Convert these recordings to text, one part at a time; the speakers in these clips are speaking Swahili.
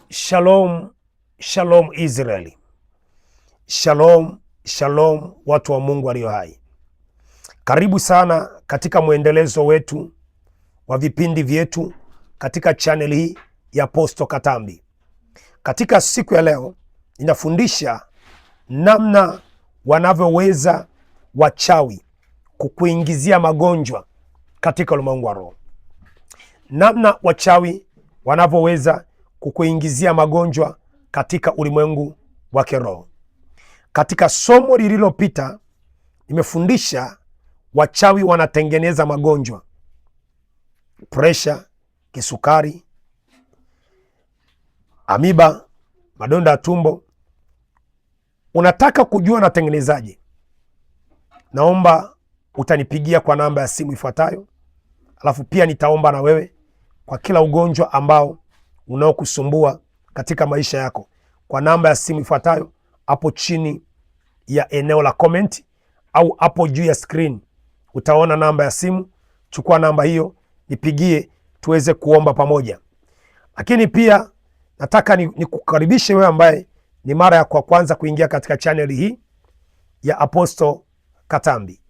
Shalom, shalom Israeli. Shalom, shalom watu wa Mungu aliyo hai. Karibu sana katika mwendelezo wetu wa vipindi vyetu katika channel hii ya Apostle Katambi. Katika siku ya leo ninafundisha namna wanavyoweza wachawi kukuingizia magonjwa katika ulimwengu wa roho. Namna wachawi wanavyoweza kukuingizia magonjwa katika ulimwengu wa kiroho. Katika somo lililopita nimefundisha wachawi wanatengeneza magonjwa, presha, kisukari, amiba, madonda ya tumbo. Unataka kujua natengenezaje? Naomba utanipigia kwa namba ya simu ifuatayo, alafu pia nitaomba na wewe kwa kila ugonjwa ambao unaokusumbua katika maisha yako, kwa namba ya simu ifuatayo hapo chini ya eneo la comment au hapo juu ya screen utaona namba ya simu. Chukua namba hiyo, nipigie tuweze kuomba pamoja. Lakini pia nataka nikukaribishe wewe ambaye ni mara ya kwa kwanza kuingia katika channel hii ya Apostle Katambi.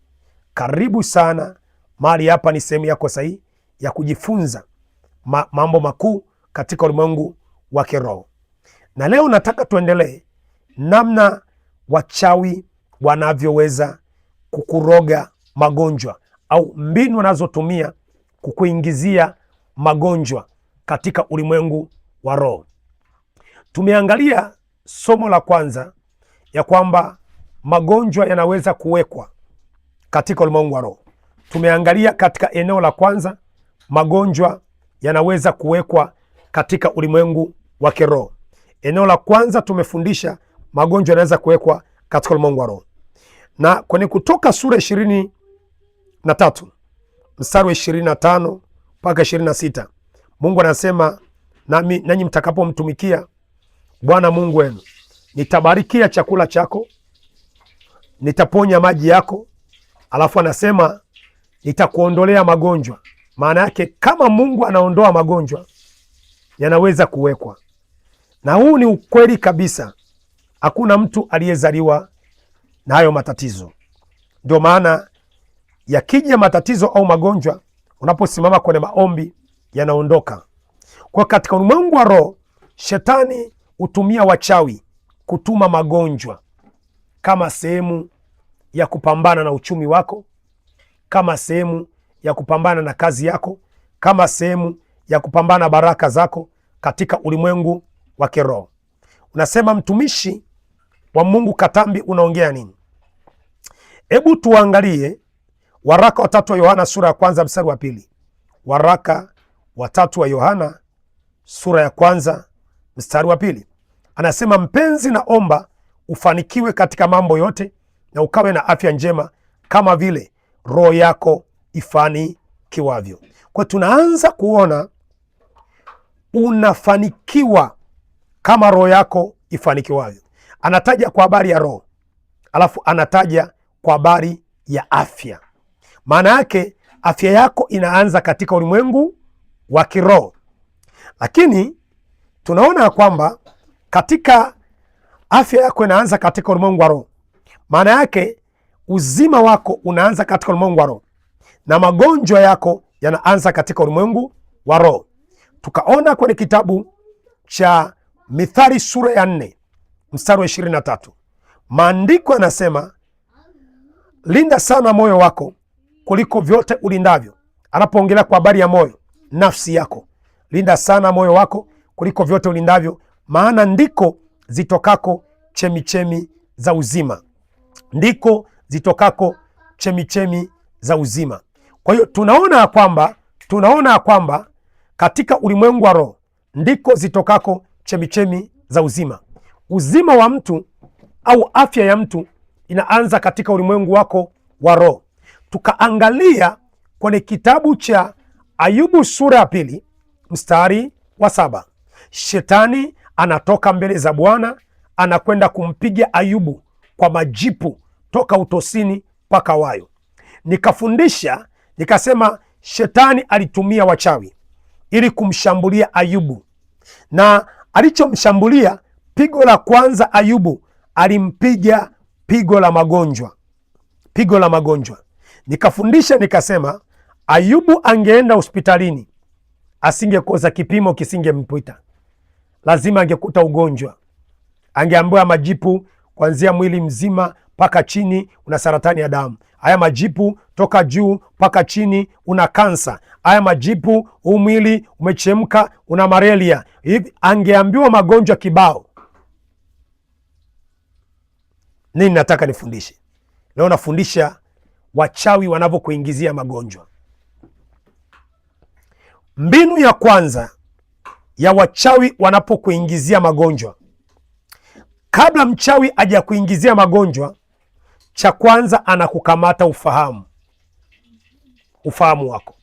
Karibu sana. Mahali hapa ni sehemu yako sahihi ya kujifunza mambo makuu katika ulimwengu wa kiroho. Na leo nataka tuendelee namna wachawi wanavyoweza kukuroga magonjwa au mbinu wanazotumia kukuingizia magonjwa katika ulimwengu wa roho. Tumeangalia somo la kwanza ya kwamba magonjwa yanaweza kuwekwa katika ulimwengu wa roho. Tumeangalia katika eneo la kwanza magonjwa yanaweza kuwekwa katika ulimwengu wa kiroho. Eneo la kwanza tumefundisha magonjwa yanaweza kuwekwa katika ulimwengu wa roho. Na kwenye Kutoka sura 23 mstari wa 25 mpaka 26, Mungu anasema, nanyi mtakapomtumikia Bwana Mungu wenu, nitabarikia chakula chako, nitaponya maji yako. Alafu anasema nitakuondolea magonjwa. Maana yake kama Mungu anaondoa magonjwa, yanaweza kuwekwa. Na huu ni ukweli kabisa. Hakuna mtu aliyezaliwa na hayo matatizo. Ndio maana yakija matatizo au magonjwa, unaposimama kwenye maombi yanaondoka. Kwa katika ulimwengu wa roho, shetani hutumia wachawi kutuma magonjwa kama sehemu ya kupambana na uchumi wako, kama sehemu ya kupambana na kazi yako, kama sehemu ya kupambana na baraka zako katika ulimwengu wa kiroho. Unasema, mtumishi wa Mungu Katambi, unaongea nini? Hebu tuangalie waraka wa 3 wa Yohana sura ya kwanza mstari wa 2. Waraka wa 3 wa Yohana sura ya kwanza mstari wa 2. Anasema, mpenzi, naomba ufanikiwe katika mambo yote na ukawe na afya njema kama vile roho yako ifanikiwavyo. Kwa tunaanza kuona unafanikiwa kama roho yako ifanikiwavyo. Anataja kwa habari ya roho, alafu anataja kwa habari ya afya. Maana yake afya yako inaanza katika ulimwengu wa kiroho. Lakini tunaona kwamba katika afya yako inaanza katika ulimwengu wa roho. Maana yake uzima wako unaanza katika ulimwengu wa roho, na magonjwa yako yanaanza katika ulimwengu wa roho. Tukaona kwenye kitabu cha Mithali sura ya 4 mstari wa 23, maandiko yanasema, linda sana moyo wako kuliko vyote ulindavyo. Anapoongelea kwa habari ya moyo, nafsi yako, linda sana moyo wako kuliko vyote ulindavyo, maana ndiko zitokako chemichemi za uzima. Ndiko zitokako chemichemi za uzima. Kwa hiyo tunaona kwamba katika ulimwengu wa roho ndiko zitokako chemichemi za uzima. Uzima wa mtu au afya ya mtu inaanza katika ulimwengu wako wa roho. Tukaangalia kwenye kitabu cha Ayubu sura ya 2 mstari wa 7. Shetani anatoka mbele za Bwana, anakwenda kumpiga Ayubu kwa majipu toka utosini mpaka wayo. Nikafundisha nikasema, shetani alitumia wachawi ili kumshambulia Ayubu Na alichomshambulia, pigo la kwanza Ayubu alimpiga pigo la magonjwa, pigo la magonjwa. Nikafundisha nikasema, Ayubu angeenda hospitalini asingekosa kipimo kisingempita, lazima angekuta ugonjwa. Angeambiwa majipu kuanzia mwili mzima mpaka chini una saratani ya damu, haya majipu toka juu mpaka chini una kansa, haya majipu huu mwili umechemka una malaria. Hivi angeambiwa magonjwa kibao. Nini nataka nifundishe leo? Nafundisha wachawi wanavyokuingizia magonjwa. Mbinu ya kwanza ya wachawi wanapokuingizia magonjwa, kabla mchawi aja kuingizia magonjwa, cha kwanza anakukamata ufahamu wako,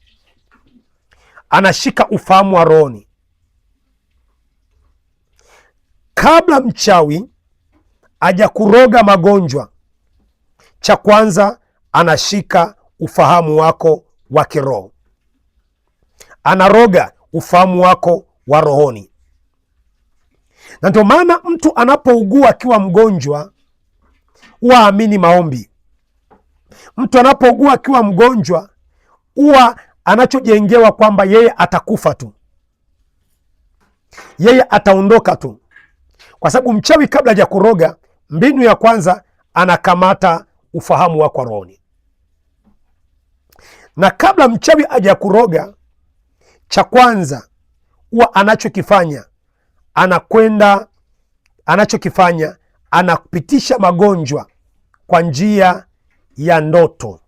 anashika ufahamu wa rohoni. Kabla mchawi aja kuroga magonjwa, cha kwanza anashika ufahamu wako wa kiroho, anaroga ufahamu wako wa rohoni. Na ndio maana mtu anapougua akiwa mgonjwa huwa amini maombi. Mtu anapougua akiwa mgonjwa huwa anachojengewa kwamba yeye atakufa tu, yeye ataondoka tu, kwa sababu mchawi kabla haja kuroga, mbinu ya kwanza anakamata ufahamu wako rohoni. Na kabla mchawi haja kuroga, cha kwanza huwa anapitisha magonjwa kwa njia ya ndoto.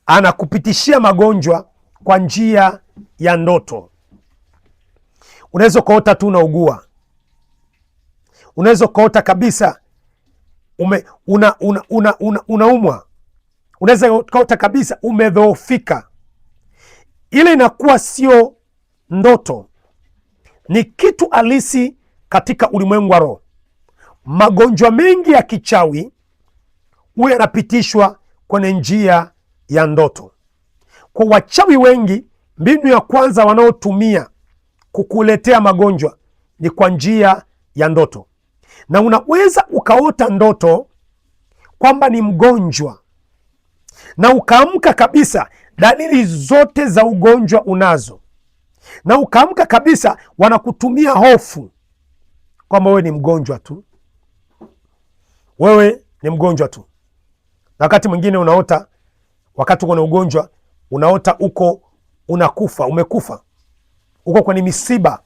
Anakupitishia magonjwa kwa njia ya ndoto. Unaweza ukaota tu unaugua, unaweza ukaota kabisa unaumwa, unaweza ukaota kabisa umedhoofika. Ile inakuwa sio ndoto, ni kitu halisi katika ulimwengu wa roho. Magonjwa mengi ya kichawi huwa yanapitishwa kwenye njia ya ndoto. Kwa wachawi wengi, mbinu ya kwanza wanaotumia kukuletea magonjwa ni kwa njia ya ndoto. Na unaweza ukaota ndoto kwamba ni mgonjwa na ukaamka kabisa, dalili zote za ugonjwa unazo, na ukaamka kabisa wanakutumia hofu kwamba wewe ni mgonjwa tu, wewe ni mgonjwa tu. Na wakati mwingine unaota, wakati uko na ugonjwa, unaota uko unakufa, umekufa, uko kwenye misiba.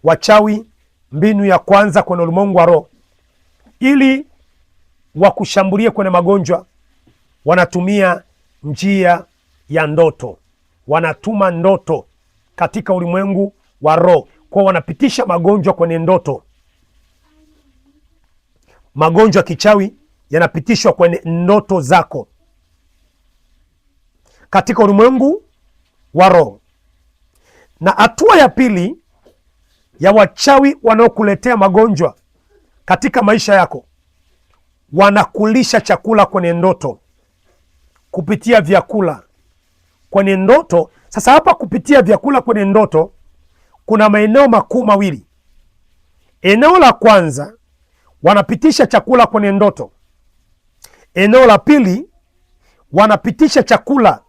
Wachawi, mbinu ya kwanza kwenye ulimwengu wa roho, ili wakushambulie kwenye magonjwa, wanatumia njia ya ndoto. Wanatuma ndoto katika ulimwengu wa roho, kwa wanapitisha magonjwa kwenye ndoto. Magonjwa kichawi yanapitishwa kwenye ndoto zako katika ulimwengu wa roho. Na hatua ya pili ya wachawi wanaokuletea magonjwa katika maisha yako, wanakulisha chakula kwenye ndoto, kupitia vyakula kwenye ndoto. Sasa hapa kupitia vyakula kwenye ndoto kuna maeneo makuu mawili. Eneo la kwanza, wanapitisha chakula kwenye ndoto. Eneo la pili, wanapitisha chakula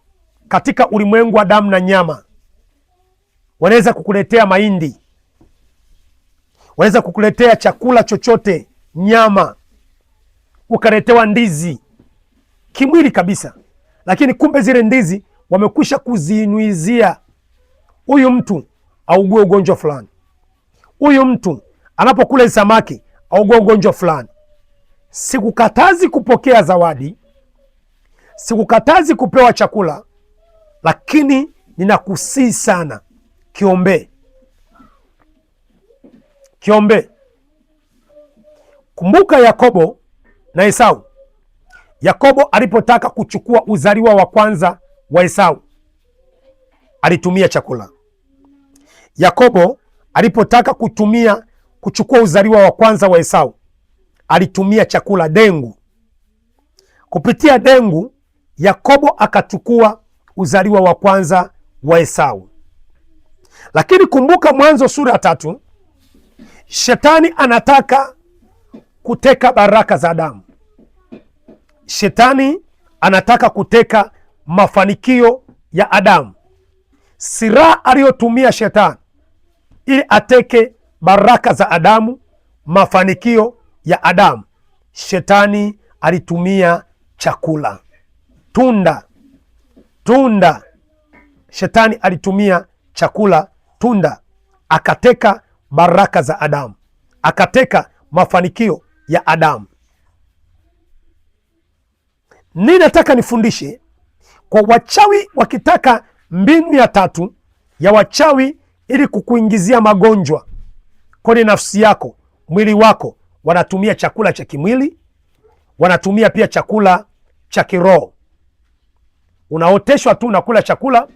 katika ulimwengu wa damu na nyama. Wanaweza kukuletea mahindi, wanaweza kukuletea chakula chochote, nyama, ukaletewa ndizi kimwili kabisa, lakini kumbe zile ndizi wamekwisha kuzinuizia huyu mtu augue ugonjwa fulani. Huyu mtu anapokula samaki augue ugonjwa fulani. Sikukatazi kupokea zawadi, sikukatazi kupewa chakula, lakini ninakusii sana, kiombe. Kumbuka Yakobo na Esau. Yakobo alipotaka kuchukua uzaliwa wa kwanza wa Esau, alitumia chakula. Yakobo alipotaka kuchukua uzaliwa wa kwanza wa Esau, alitumia chakula, dengu. Kupitia dengu, Yakobo akachukua uzaliwa wa kwanza wa Esau. Lakini kumbuka Mwanzo sura ya 3, shetani anataka kuteka baraka za Adamu. Shetani anataka kuteka mafanikio ya Adamu. Silaha aliyotumia shetani ili ateke baraka za Adamu, mafanikio ya Adamu, shetani alitumia chakula, tunda. Shetani alitumia chakula, tunda, akateka baraka za Adamu, akateka mafanikio ya Adamu. Nini nataka nifundishe? Kwa wachawi wakitaka mbinu ya tatu ya wachawi ili kukuingizia magonjwa kwenye nafsi yako, mwili wako, wanatumia chakula cha kimwili, wanatumia pia chakula cha kiroho. Unaoteshwa tu unakula chakula,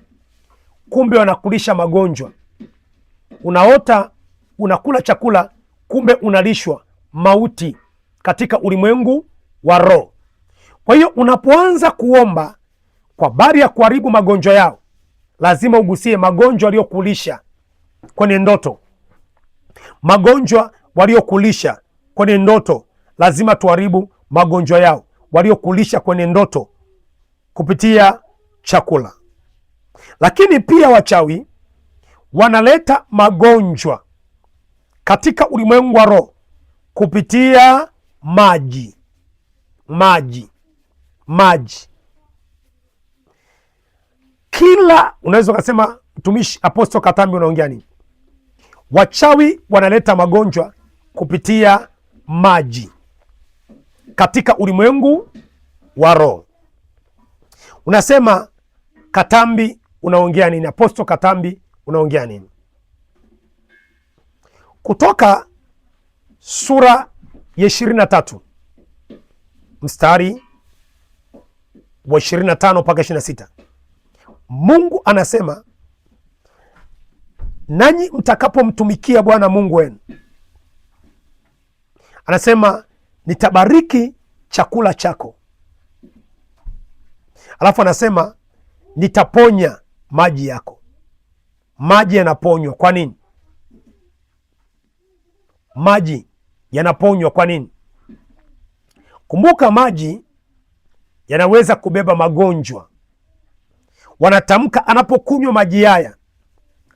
kumbe wanakulisha magonjwa. Unaota unakula chakula, kumbe unalishwa mauti katika ulimwengu wa roho. Kwa hiyo unapoanza kuomba kwa habari ya kuharibu magonjwa yao, lazima ugusie magonjwa waliokulisha kwenye ndoto. Magonjwa waliokulisha kwenye ndoto, lazima tuharibu magonjwa yao waliokulisha kwenye ndoto kupitia chakula. Lakini pia wachawi wanaleta magonjwa katika ulimwengu wa roho kupitia maji. Kila unaweza ukasema, mtumishi Apostle Katambi, unaongea nini? Wachawi wanaleta magonjwa kupitia maji katika ulimwengu wa roho. Unasema Katambi, unaongea nini? Apostle Katambi, unaongea nini? Kutoka sura ya 23 mstari wa 25 mpaka 26, Mungu anasema, nanyi mtakapomtumikia Bwana Mungu wenu, anasema nitabariki chakula chako. Alafu anasema nitaponya maji yako. Maji yanaponywa kwa nini? Maji yanaponywa kwa nini? Kumbuka, maji yanaweza kubeba magonjwa. Wanatamka anapokunywa maji haya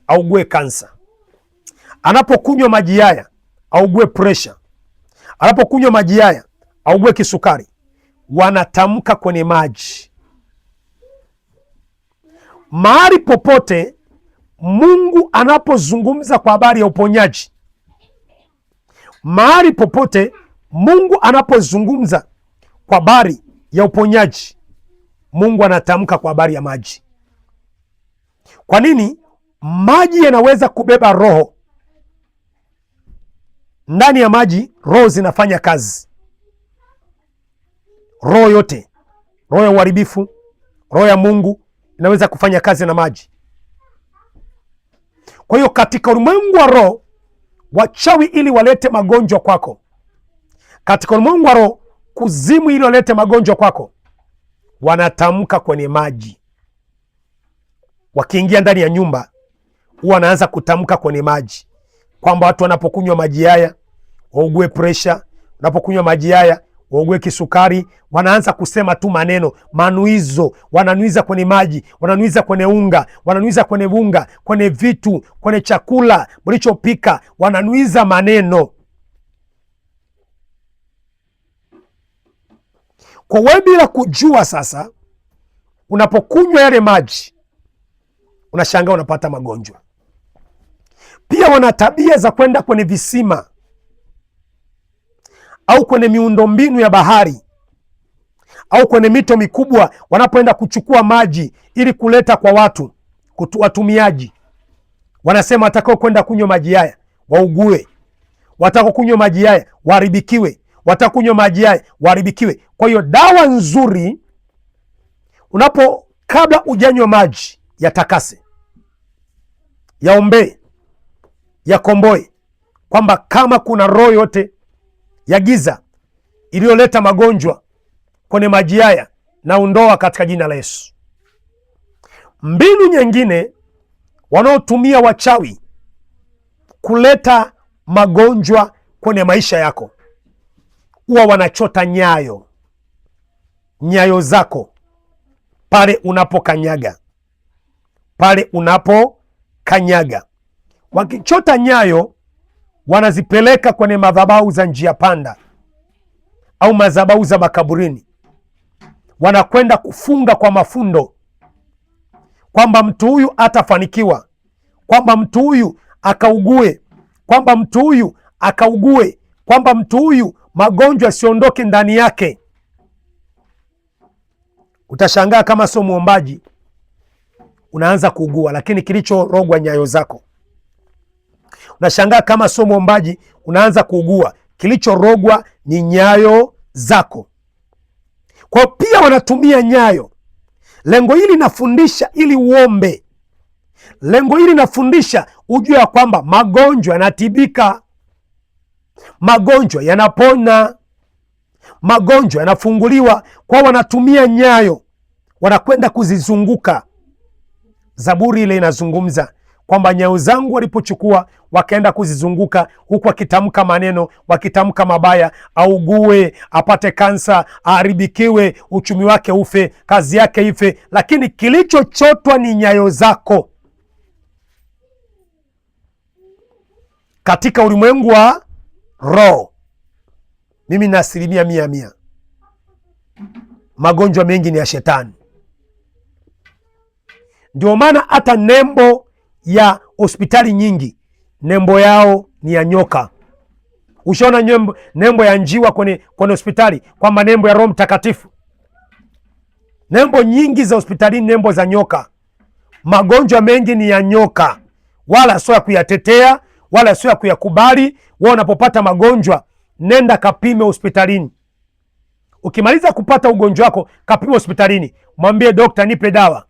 augue kansa, anapokunywa maji haya augue presha, anapokunywa maji haya augue kisukari. Wanatamka kwenye maji. Mahali popote Mungu anapozungumza kwa habari ya uponyaji, mahali popote Mungu anapozungumza kwa habari ya uponyaji, Mungu anatamka kwa habari ya maji. Kwa nini? Maji yanaweza kubeba roho. Ndani ya maji roho zinafanya kazi, roho yote, roho ya uharibifu, roho ya Mungu inaweza kufanya kazi na maji. Kwa hiyo katika ulimwengu wa roho, wachawi ili walete magonjwa kwako, katika ulimwengu wa roho, kuzimu ili walete magonjwa kwako, wanatamka kwenye maji. Wakiingia ndani ya nyumba, huwa wanaanza kutamka kwenye maji kwamba watu wanapokunywa maji haya waugue presha, wanapokunywa maji haya waugue kisukari. Wanaanza kusema tu maneno, manuizo. Wananuiza kwenye maji, wananuiza kwenye unga, wananuiza kwenye unga, kwenye vitu, kwenye chakula mlichopika, wananuiza maneno. Kwa wewe bila kujua, sasa unapokunywa yale maji unashangaa unapata magonjwa. Pia wana tabia za kwenda kwenye visima au kwenye miundombinu ya bahari au kwenye mito mikubwa, wanapoenda kuchukua maji ili kuleta kwa watu watumiaji. Wanasema watakao kwenda kunywa maji haya waugue, watakao kunywa maji haya waharibikiwe, watakao kunywa maji haya waharibikiwe. Kwa hiyo dawa nzuri, kabla ujanywa maji, yatakase, yaombee, yakomboe, kwamba kama kuna roho yote ya giza iliyoleta magonjwa kwenye maji haya, na undoa katika jina la Yesu. Mbinu nyingine, wanaotumia wachawi kuleta magonjwa kwenye maisha yako, huwa wanachota nyayo zako pale unapokanyaga. Wakichota nyayo, wanazipeleka kwenye madhabahu za njia panda au madhabahu za makaburini. Wanakwenda kufunga kwa mafundo kwamba mtu huyu atafanikiwa, kwamba mtu huyu akaugue, kwamba mtu huyu akaugue, kwamba mtu huyu magonjwa siondoke ndani yake. Utashangaa kama sio muombaji unaanza kuugua, lakini kilichorogwa nyayo zako. Unashangaa kama sio muombaji unaanza kuugua, kilichorogwa ni nyayo zako. Kwa pia wanatumia nyayo. Lengo hili nafundisha ili uombe. Lengo hili nafundisha ujue ya kwamba magonjwa yanatibika, magonjwa yanapona, magonjwa yanafunguliwa. Kwa wanatumia nyayo, wanakwenda kuzizunguka. Zaburi ile inazungumza kwamba nyayo zangu walipochukua wakaenda kuzizunguka, huku wakitamka maneno, wakitamka mabaya, augue, apate kansa, aharibikiwe, uchumi wake ufe, kazi yake ife. Lakini kilichochotwa ni nyayo zako. Katika ulimwengu wa roho, mimi na 100% magonjwa mengi ni ya shetani. Ndio maana hata nembo ya hospitali nyingi, nembo yao ni ya nyoka. Ushaona nembo ya njiwa kwenye hospitali, kwamba nembo ya Roho Mtakatifu? Nembo nyingi za hospitalini nembo za nyoka. Magonjwa mengi ni ya nyoka, wala sio ya kuyatetea, wala sio ya kuyakubali. Wewe unapopata magonjwa, nenda kapime hospitalini. Ukimaliza kupata ugonjwa wako, kapime hospitalini, mwambie dokta, nipe dawa.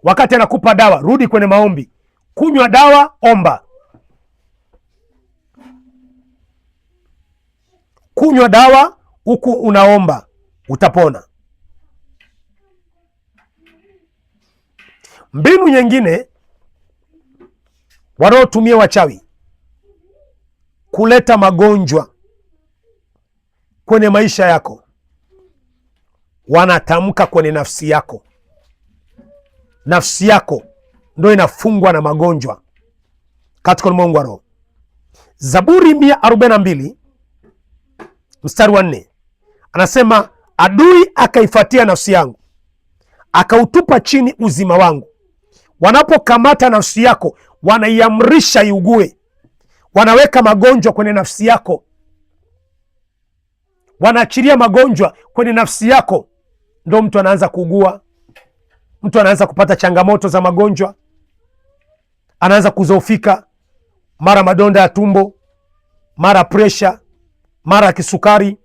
Wakati anakupa dawa, rudi kwenye maombi, kunywa dawa, omba. Kunywa dawa huku unaomba, utapona. Mbinu nyingine wanaotumia wachawi kuleta magonjwa kwenye maisha yako, wanatamka kwenye nafsi yako. Nafsi yako ndio inafungwa na magonjwa katika ulimwengu wa roho. Zaburi 142 mstari wa 4 anasema, adui akaifuatia nafsi yangu, akautupa chini uzima wangu. Wanapokamata nafsi yako, wanaiamrisha iugue. Wanaweka magonjwa kwenye nafsi yako, wanaachilia magonjwa kwenye nafsi yako. Ndio mtu anaanza kuugua, mtu anaanza kupata changamoto za magonjwa, anaanza kuzoofika, mara madonda ya tumbo, mara presha, mara kisukari,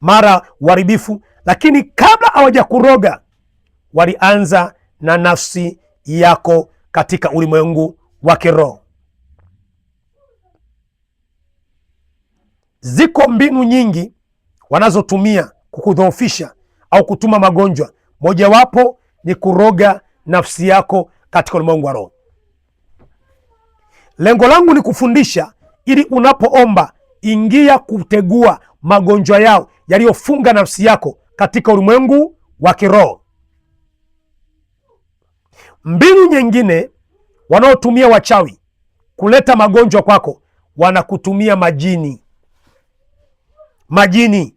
mara uharibifu. Lakini kabla hawaja kuroga, walianza na nafsi yako katika ulimwengu wa kiroho. Ziko mbinu nyingi wanazotumia kukudhoofisha au kutuma magonjwa. Mojawapo ni kuroga nafsi yako katika ulimwengu wa roho. Lengo langu ni kufundisha ili unapoomba, ingia kutegua magonjwa yao yaliyofunga nafsi yako katika ulimwengu wa kiroho. Mbinu nyingine wanaotumia wachawi kuleta magonjwa kwako, wanakutumia majini. Majini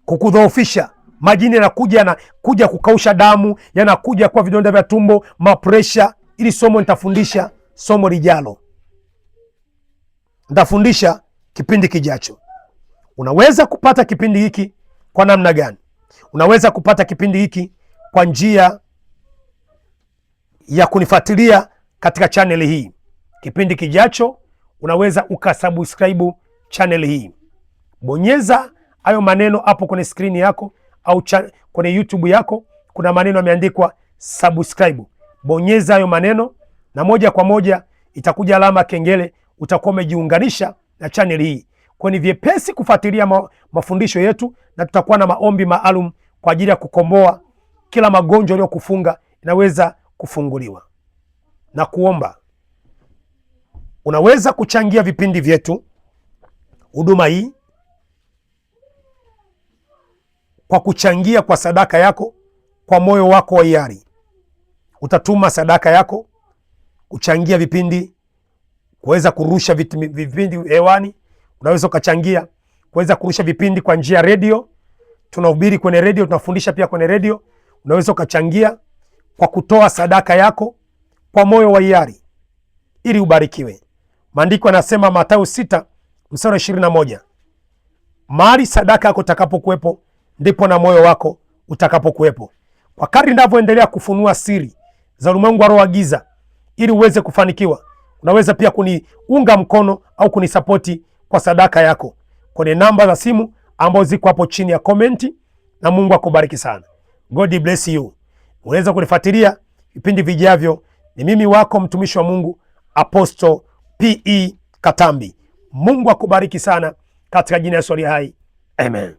kukudhoofisha. Majini yanakuja kukausha damu, yanakuja kwa vidonda vya tumbo, mapresha. Ili somo nitafundisha somo lijalo, nitafundisha kipindi kijacho. Unaweza kupata kipindi hiki kwa namna gani? Unaweza kupata kipindi hiki kwa njia ya kunifuatilia katika channel hii. Kipindi kijacho unaweza ukasubscribe channel hii. Bonyeza hayo maneno hapo kwenye skrini yako au kwenye YouTube yako, kuna maneno yameandikwa subscribe. Bonyeza hayo maneno na moja kwa moja itakuja alama kengele, utakuwa umejiunganisha na channel hii. Kwa ni vyepesi kufuatilia mafundisho yetu, na tutakuwa na maombi maalum kwa ajili ya kukomboa kila magonjwa yaliyokufunga. Inaweza kufunguliwa. Na kuomba unaweza kuchangia vipindi vyetu, huduma hii, kwa kuchangia kwa sadaka yako, kwa moyo wako wa hiari. Utatuma sadaka yako kuchangia vipindi, kuweza kurusha vipindi hewani. Unaweza ukachangia kuweza kurusha vipindi kwa njia ya redio. Tunahubiri kwenye redio, tunafundisha pia kwenye redio. Unaweza ukachangia kwa kutoa sadaka yako kwa moyo wa hiari ili ubarikiwe. Maandiko yanasema Mathayo 6:21, mahali sadaka yako utakapokuwepo ndipo na moyo wako utakapokuwepo. Kwa kadri ninavyoendelea kufunua siri za ulimwengu wa roho wa giza ili uweze kufanikiwa, unaweza pia kuniunga mkono au kunisapoti kwa sadaka yako kwenye namba za simu ambazo ziko hapo chini ya komenti, na Mungu akubariki sana. God bless you. Unaweza kunifuatilia vipindi vijavyo. Ni mimi wako mtumishi wa Mungu Apostle P.E. Katambi. Mungu akubariki sana katika jina la Yesu aliye hai. Amen.